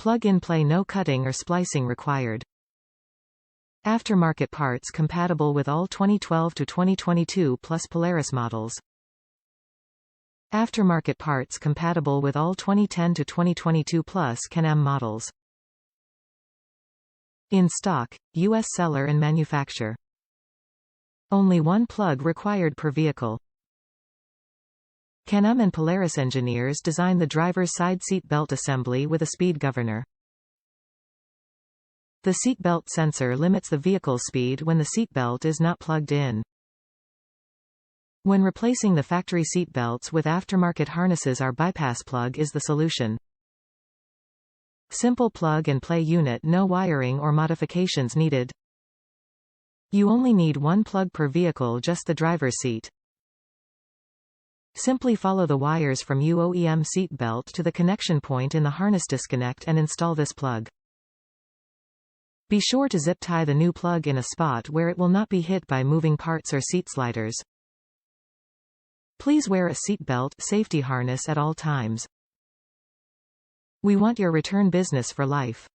Plug-and-play, no cutting or splicing required. Aftermarket parts compatible with all 2012 to 2022 plus Polaris models. Aftermarket parts compatible with all 2010 to 2022 plus Can-Am models. In stock, U.S. seller and manufacturer. Only one plug required per vehicle. Can-Am and Polaris Engineers design the driver's side seat belt assembly with a speed governor. The seat belt sensor limits the vehicle's speed when the seat belt is not plugged in. When replacing the factory seat belts with aftermarket harnesses, our bypass plug is the solution. Simple plug-and-play unit, no wiring or modifications needed. You only need one plug per vehicle, just the driver's seat. Simply follow the wires from OEM seat belt to the connection point in the harness, disconnect and install this plug. Be sure to zip tie the new plug in a spot where it will not be hit by moving parts or seat sliders. Please wear a seat belt safety harness at all times. We want your return business for life.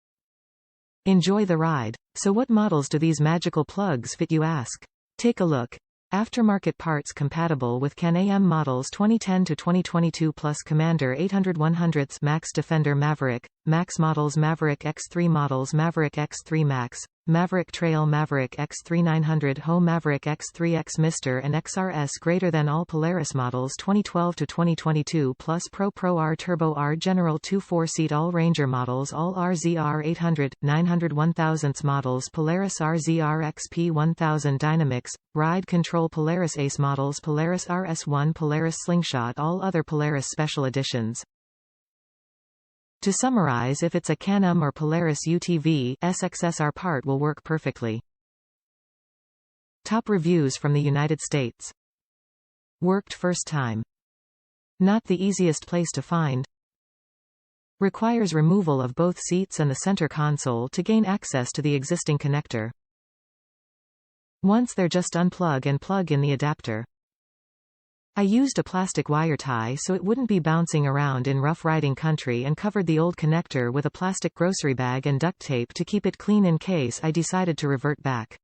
Enjoy the ride. So what models do these magical plugs fit, you ask? Take a look. Aftermarket parts compatible with Can-Am models 2010 to 2022 plus Commander 800/100, Max-Defender-Maverick, Max Models-Maverick X3, Models-Maverick X3 Max, Maverick Trail MAVERICK X3 900 Ho, Maverick X3 X Mr. and XRS greater than all Polaris models 2012 to 2022 plus Pro-ProR-TurboR-General 2/4-seat all Ranger models, all RZR 800, 900 1000 models, Polaris RZR XP 1000 Dynamix, Ride Control-Polaris Ace models, Polaris RS1-Polaris Slingshot-All Other Polaris special editions. To summarize, if it's a Can-Am or Polaris UTV, SXSR part will work perfectly. Top reviews from the United States. Worked first time. Not the easiest place to find. Requires removal of both seats and the center console to gain access to the existing connector. Once there, just unplug and plug in the adapter. I used a plastic wire tie so it wouldn't be bouncing around in rough riding country, and covered the old connector with a plastic grocery bag and duct tape to keep it clean in case I decided to revert back.